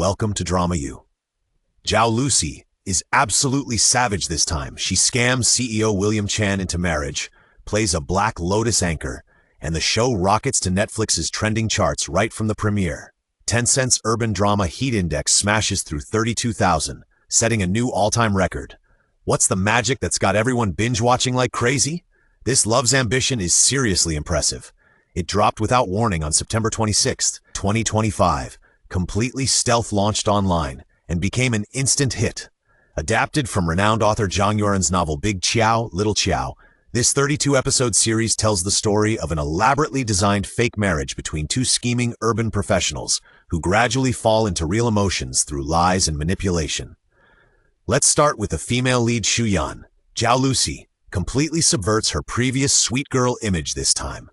welcome to dramaU. Zhao Lusi is absolutely savage this time. She scams CEO William Chan into marriage, plays a Black Lotus anchor, and the show rockets to Netflix's trending charts right from the premiere. Tencent's urban drama heat index smashes through 32,000, setting a new all-time record. What's the magic that's got everyone binge-watching like crazy? This Love's Ambition is seriously impressive. It dropped without warning on September 26, 2025, completely stealth-launched online, and became an instant hit. Adapted from renowned author Zhang Yueran's novel Big Qiao, Little Qiao, this 32-episode series tells the story of an elaborately designed fake marriage between two scheming urban professionals who gradually fall into real emotions through lies and manipulation. Let's start with the female lead Shuyan. Zhao Lusi completely subverts her previous sweet girl image this time.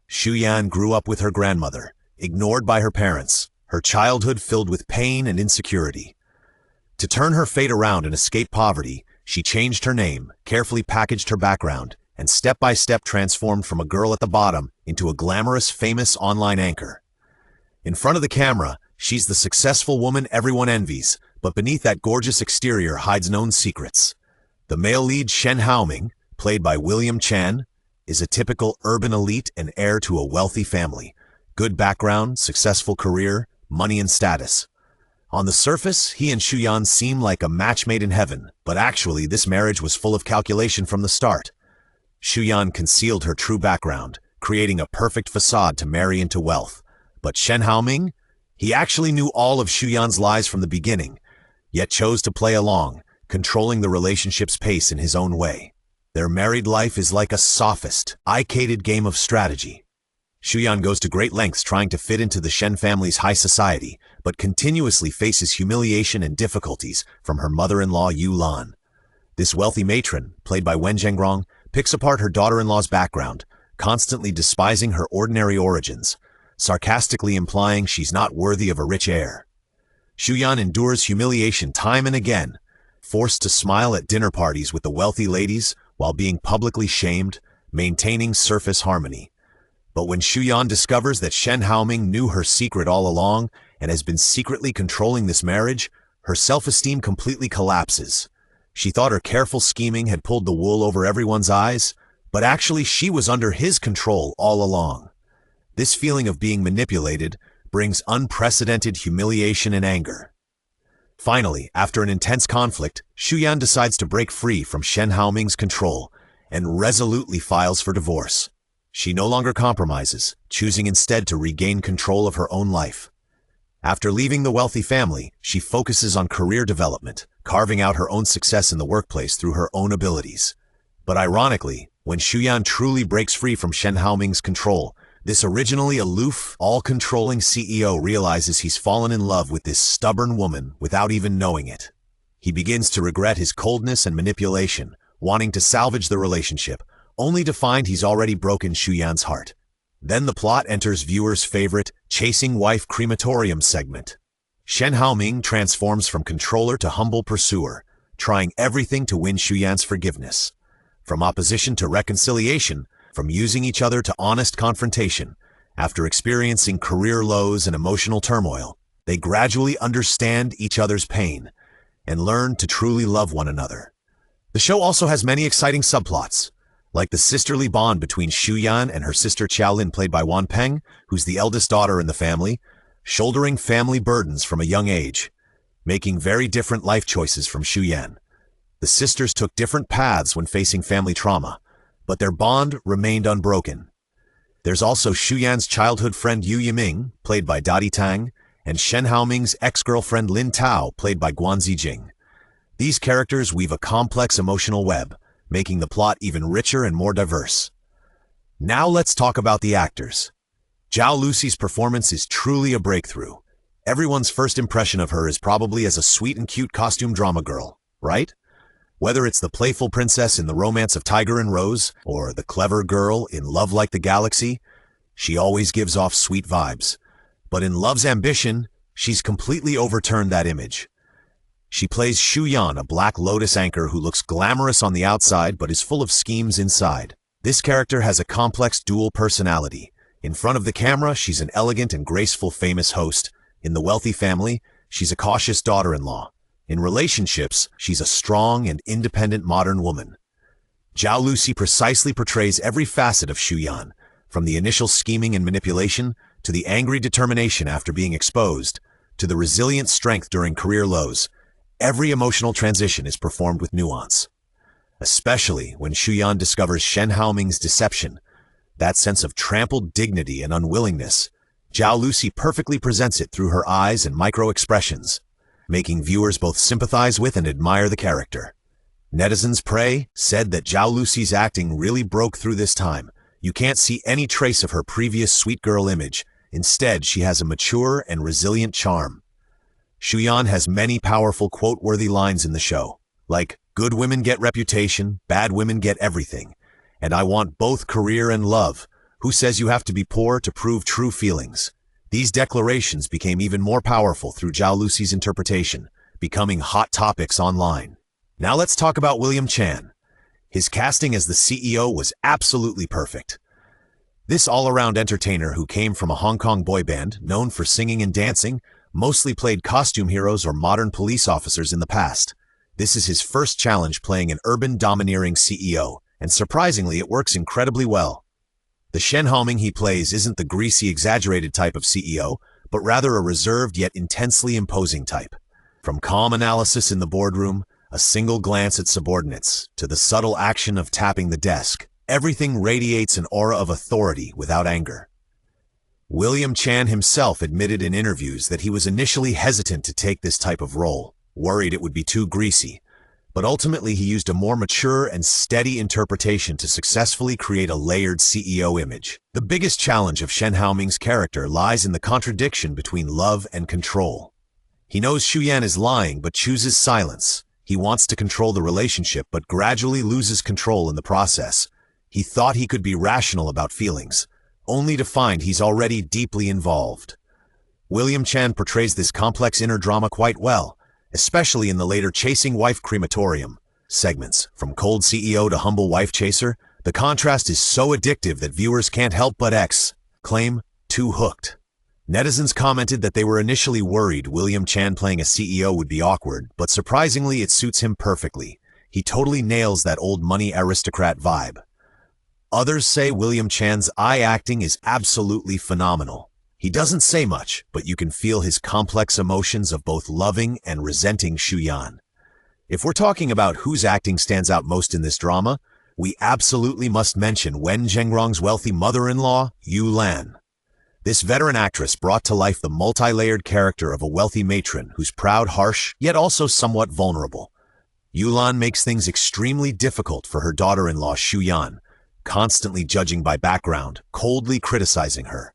Shuyan grew up with her grandmother, ignored by her parents, her childhood filled with pain and insecurity. To turn her fate around and escape poverty, she changed her name, carefully packaged her background, and step-by-step transformed from a girl at the bottom into a glamorous, famous online anchor. In front of the camera, she's the successful woman everyone envies, but beneath that gorgeous exterior hides known secrets. The male lead Shen Haoming, played by William Chan, is a typical urban elite and heir to a wealthy family. Good background, successful career, money and status. On the surface, he and Shuyan seem like a match made in heaven, but actually this marriage was full of calculation from the start. Shuyan concealed her true background, creating a perfect facade to marry into wealth. But Shen Haoming? He actually knew all of Shuyan's lies from the beginning, yet chose to play along, controlling the relationship's pace in his own way. Their married life is like a sophist, ice-coated game of strategy. Shuyan goes to great lengths trying to fit into the Shen family's high society, but continuously faces humiliation and difficulties from her mother-in-law Yu Lan. This wealthy matron, played by Wen Zhengrong, picks apart her daughter-in-law's background, constantly despising her ordinary origins, sarcastically implying she's not worthy of a rich heir. Shuyan endures humiliation time and again, forced to smile at dinner parties with the wealthy ladies while being publicly shamed, maintaining surface harmony. But when Shuyan discovers that Shen Haoming knew her secret all along and has been secretly controlling this marriage, her self-esteem completely collapses. She thought her careful scheming had pulled the wool over everyone's eyes, but actually she was under his control all along. This feeling of being manipulated brings unprecedented humiliation and anger. Finally, after an intense conflict, Shuyan decides to break free from Shen Haoming's control and resolutely files for divorce. She no longer compromises, choosing instead to regain control of her own life. After leaving the wealthy family, she focuses on career development, carving out her own success in the workplace through her own abilities. But ironically, when Shuyan truly breaks free from Shen Haoming's control, this originally aloof, all-controlling CEO realizes he's fallen in love with this stubborn woman without even knowing it. He begins to regret his coldness and manipulation, wanting to salvage the relationship, only to find he's already broken Shuyan's heart. Then the plot enters viewers' favorite Chasing Wife Crematorium segment. Shen Haoming transforms from controller to humble pursuer, trying everything to win Shuyan's forgiveness. From opposition to reconciliation, from using each other to honest confrontation, after experiencing career lows and emotional turmoil, they gradually understand each other's pain and learn to truly love one another. The show also has many exciting subplots, like the sisterly bond between Shuyan and her sister Qiao, played by Wan Peng, who's the eldest daughter in the family, shouldering family burdens from a young age, making very different life choices from Shuyan. The sisters took different paths when facing family trauma, but their bond remained unbroken. There's also Shuyan's childhood friend Yu Yiming, played by Dadi Tang, and Shen Haoming's ex-girlfriend Lin Tao, played by Guan Zijing. These characters weave a complex emotional web, making the plot even richer and more diverse. Now let's talk about the actors. Zhao Lusi's performance is truly a breakthrough. Everyone's first impression of her is probably as a sweet and cute costume drama girl, right? Whether it's the playful princess in The Romance of Tiger and Rose, or the clever girl in Love Like the Galaxy, she always gives off sweet vibes. But in Love's Ambition, she's completely overturned that image. She plays Shuyan, a Black Lotus anchor who looks glamorous on the outside but is full of schemes inside. This character has a complex dual personality. In front of the camera, she's an elegant and graceful famous host. In the wealthy family, she's a cautious daughter-in-law. In relationships, she's a strong and independent modern woman. Zhao Lusi precisely portrays every facet of Xu Yan, from the initial scheming and manipulation, to the angry determination after being exposed, to the resilient strength during career lows. Every emotional transition is performed with nuance. Especially when Xu Yan discovers Shen Haoming's deception, that sense of trampled dignity and unwillingness, Zhao Lusi perfectly presents it through her eyes and micro-expressions, making viewers both sympathize with and admire the character. Netizens said that Zhao Lusi's acting really broke through this time. You can't see any trace of her previous sweet girl image. Instead, she has a mature and resilient charm. Xu Yan has many powerful quote-worthy lines in the show, like, "Good women get reputation, bad women get everything. And I want both career and love. Who says you have to be poor to prove true feelings?" These declarations became even more powerful through Zhao Lusi's interpretation, becoming hot topics online. Now let's talk about William Chan. His casting as the CEO was absolutely perfect. This all-around entertainer who came from a Hong Kong boy band known for singing and dancing mostly played costume heroes or modern police officers in the past. This is his first challenge playing an urban domineering CEO, and surprisingly it works incredibly well. The Shen Haoming he plays isn't the greasy, exaggerated type of CEO, but rather a reserved yet intensely imposing type. From calm analysis in the boardroom, a single glance at subordinates, to the subtle action of tapping the desk, everything radiates an aura of authority without anger. William Chan himself admitted in interviews that he was initially hesitant to take this type of role, worried it would be too greasy, but ultimately he used a more mature and steady interpretation to successfully create a layered CEO image. The biggest challenge of Shen Haoming's character lies in the contradiction between love and control. He knows Xu Yan is lying but chooses silence. He wants to control the relationship but gradually loses control in the process. He thought he could be rational about feelings, only to find he's already deeply involved. William Chan portrays this complex inner drama quite well, especially in the later Chasing Wife Crematorium segments. From cold CEO to humble wife chaser, the contrast is so addictive that viewers can't help but exclaim, "Too hooked." Netizens commented that they were initially worried William Chan playing a CEO would be awkward, but surprisingly it suits him perfectly. He totally nails that old money aristocrat vibe. Others say William Chan's eye acting is absolutely phenomenal. He doesn't say much, but you can feel his complex emotions of both loving and resenting Xu Yan. If we're talking about whose acting stands out most in this drama, we absolutely must mention Wen Zhengrong's wealthy mother-in-law, Yu Lan. This veteran actress brought to life the multi-layered character of a wealthy matron who's proud, harsh, yet also somewhat vulnerable. Yu Lan makes things extremely difficult for her daughter-in-law Xu Yan, constantly judging by background, coldly criticizing her.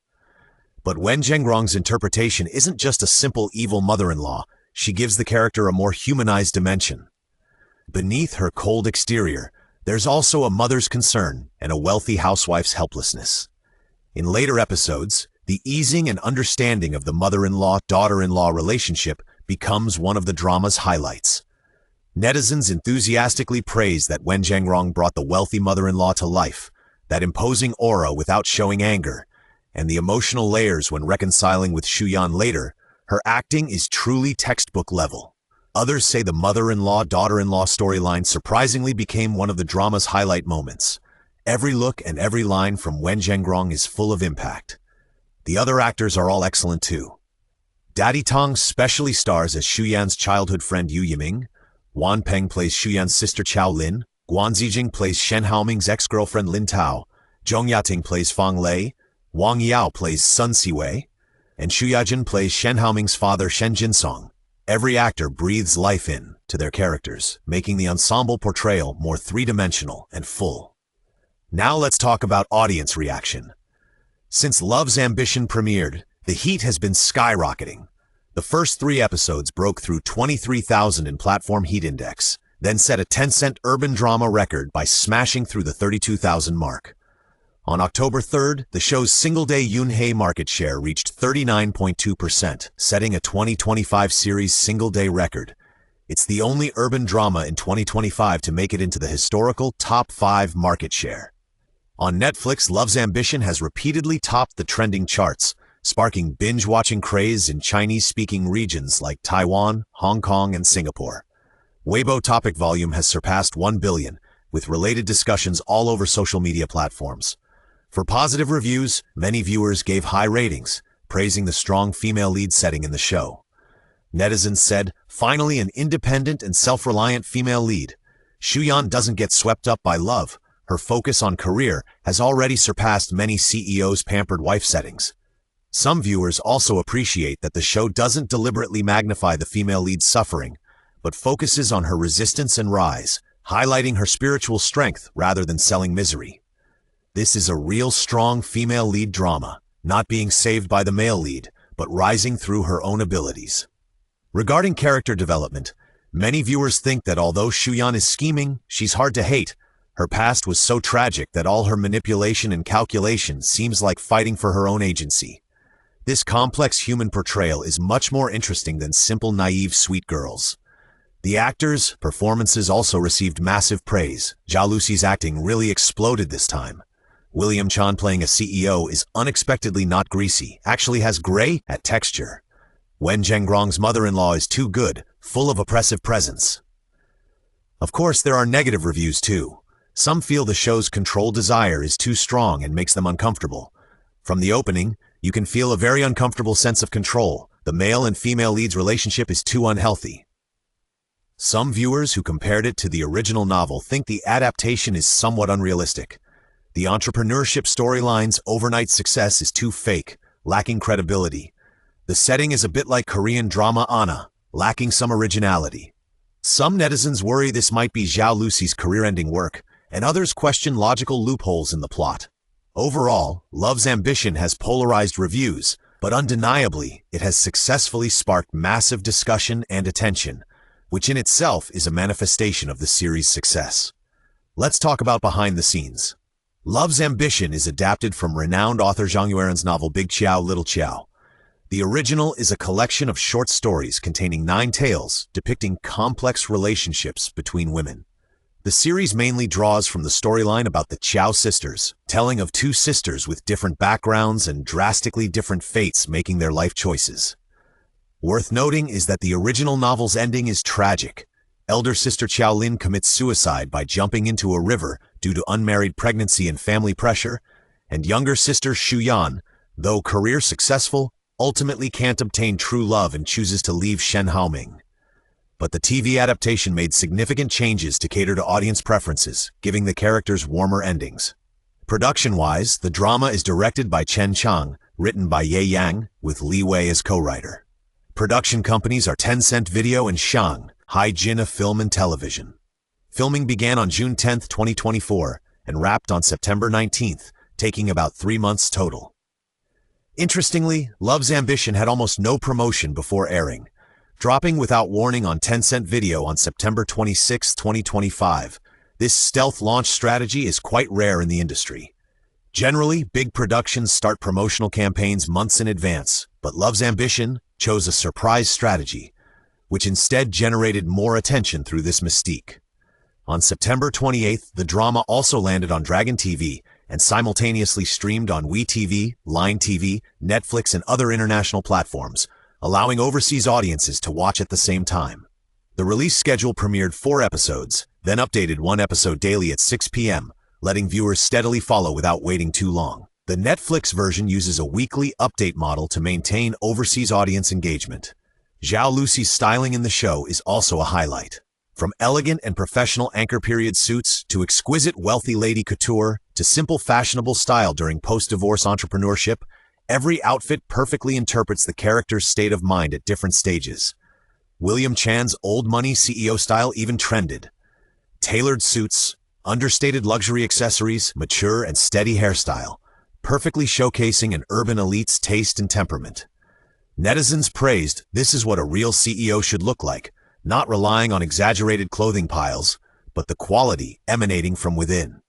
But Wen Zhengrong's interpretation isn't just a simple evil mother-in-law, she gives the character a more humanized dimension. Beneath her cold exterior, there's also a mother's concern and a wealthy housewife's helplessness. In later episodes, the easing and understanding of the mother-in-law-daughter-in-law relationship becomes one of the drama's highlights. Netizens enthusiastically praise that Wen Zhengrong brought the wealthy mother-in-law to life, that imposing aura without showing anger, and the emotional layers when reconciling with Xu Yan later. Her acting is truly textbook level. Others say the mother-in-law-daughter-in-law storyline surprisingly became one of the drama's highlight moments. Every look and every line from Wen Zhengrong is full of impact. The other actors are all excellent too. Daddy Tong specially stars as Xu Yan's childhood friend Yu Yiming, Wan Peng plays Xu Yan's sister Chao Lin, Guan Zijing plays Shen Haoming's ex-girlfriend Lin Tao, Zhong Yating plays Fang Lei, Wang Yao plays Sun Siwei, and Xu Yajin plays Shen Haoming's father Shen Jinsong. Every actor breathes life in to their characters, making the ensemble portrayal more three-dimensional and full. Now let's talk about audience reaction. Since Love's Ambition premiered, the heat has been skyrocketing. The first 3 episodes broke through 23,000 in platform heat index, then set a Tencent urban drama record by smashing through the 32,000 mark. On October 3rd, the show's single-day Yunhei market share reached 39.2%, setting a 2025 series single-day record. It's the only urban drama in 2025 to make it into the historical top 5 market share. On Netflix, Love's Ambition has repeatedly topped the trending charts, sparking binge-watching craze in Chinese-speaking regions like Taiwan, Hong Kong, and Singapore. Weibo topic volume has surpassed 1 billion, with related discussions all over social media platforms. For positive reviews, many viewers gave high ratings, praising the strong female lead setting in the show. Netizens said, "Finally an independent and self-reliant female lead. Xuyan doesn't get swept up by love. Her focus on career has already surpassed many CEOs' pampered wife settings." Some viewers also appreciate that the show doesn't deliberately magnify the female lead's suffering, but focuses on her resistance and rise, highlighting her spiritual strength rather than selling misery. This is a real strong female lead drama, not being saved by the male lead, but rising through her own abilities. Regarding character development, many viewers think that although Xuyan is scheming, she's hard to hate. Her past was so tragic that all her manipulation and calculation seems like fighting for her own agency. This complex human portrayal is much more interesting than simple naive sweet girls. The actors' performances also received massive praise. Zhao Lusi's acting really exploded this time. William Chan playing a CEO is unexpectedly not greasy, actually has gray at texture. Wen Zhengrong's mother-in-law is too good, full of oppressive presence. Of course, there are negative reviews too. Some feel the show's control desire is too strong and makes them uncomfortable. From the opening, you can feel a very uncomfortable sense of control. The male and female lead's relationship is too unhealthy. Some viewers who compared it to the original novel think the adaptation is somewhat unrealistic. The entrepreneurship storyline's overnight success is too fake, lacking credibility. The setting is a bit like Korean drama Anna, lacking some originality. Some netizens worry this might be Zhao Lusi's career-ending work, and others question logical loopholes in the plot. Overall, Love's Ambition has polarized reviews, but undeniably, it has successfully sparked massive discussion and attention, which in itself is a manifestation of the series' success. Let's talk about behind the scenes. Love's Ambition is adapted from renowned author Zhang Yueran's novel Big Qiao, Little Qiao. The original is a collection of short stories containing 9 tales depicting complex relationships between women. The series mainly draws from the storyline about the Qiao sisters, telling of 2 sisters with different backgrounds and drastically different fates making their life choices. Worth noting is that the original novel's ending is tragic. Elder sister Qiaolin commits suicide by jumping into a river due to unmarried pregnancy and family pressure, and younger sister Xuyan, though career successful, ultimately can't obtain true love and chooses to leave Shen Haoming. But the TV adaptation made significant changes to cater to audience preferences, giving the characters warmer endings. Production-wise, the drama is directed by Chen Chang, written by Ye Yang, with Li Wei as co-writer. Production companies are Tencent Video and Shang, Haijin Film and Television. Filming began on June 10, 2024, and wrapped on September 19, taking about 3 months total. Interestingly, Love's Ambition had almost no promotion before airing, dropping without warning on Tencent Video on September 26, 2025. This stealth launch strategy is quite rare in the industry. Generally, big productions start promotional campaigns months in advance, but Love's Ambition chose a surprise strategy, which instead generated more attention through this mystique. On September 28th, the drama also landed on Dragon TV and simultaneously streamed on WeTV, Line TV, Netflix, and other international platforms, allowing overseas audiences to watch at the same time. The release schedule premiered 4 episodes, then updated 1 episode daily at 6 p.m., letting viewers steadily follow without waiting too long. The Netflix version uses a weekly update model to maintain overseas audience engagement. Zhao Lusi's styling in the show is also a highlight. From elegant and professional anchor period suits to exquisite wealthy lady couture to simple fashionable style during post-divorce entrepreneurship, every outfit perfectly interprets the character's state of mind at different stages. William Chan's old money CEO style even trended. Tailored suits, understated luxury accessories, mature and steady hairstyle, perfectly showcasing an urban elite's taste and temperament. Netizens praised, "This is what a real CEO should look like, not relying on exaggerated clothing piles, but the quality emanating from within."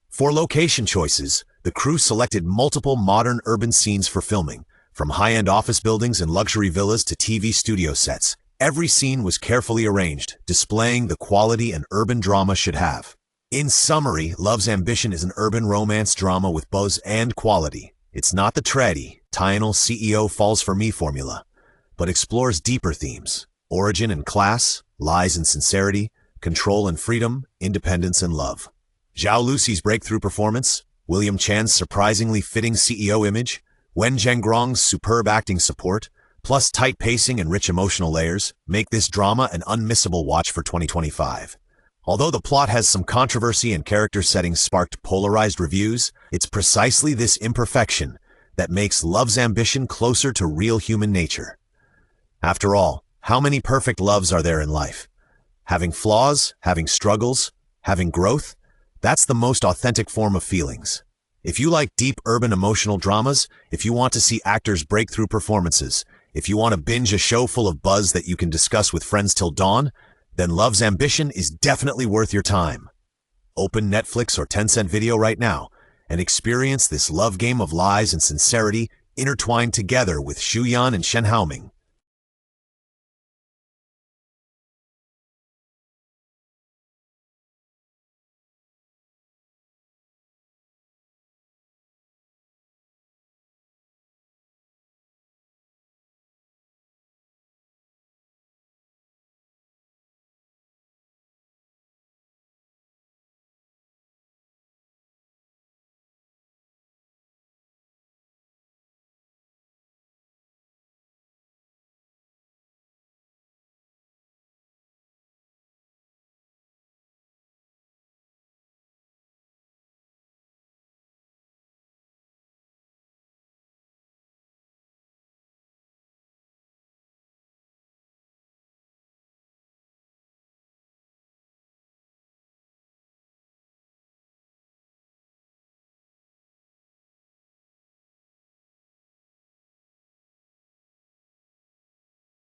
For location choices, the crew selected multiple modern urban scenes for filming, from high-end office buildings and luxury villas to TV studio sets. Every scene was carefully arranged, displaying the quality an urban drama should have. In summary, Love's Ambition is an urban romance drama with buzz and quality. It's not the tready, Tianal CEO falls for me formula, but explores deeper themes: origin and class, lies and sincerity, control and freedom, independence and love. Zhao Lusi's breakthrough performance, William Chan's surprisingly fitting CEO image, Wen Zhengrong's superb acting support, plus tight pacing and rich emotional layers, make this drama an unmissable watch for 2025. Although the plot has some controversy and character settings sparked polarized reviews, it's precisely this imperfection that makes love's ambition closer to real human nature. After all, how many perfect loves are there in life? Having flaws, having struggles, having growth, that's the most authentic form of feelings. If you like deep urban emotional dramas, if you want to see actors break through performances, if you want to binge a show full of buzz that you can discuss with friends till dawn, then Love's Ambition is definitely worth your time. Open Netflix or Tencent Video right now and experience this love game of lies and sincerity intertwined together with Xu Yan and Shen Haoming.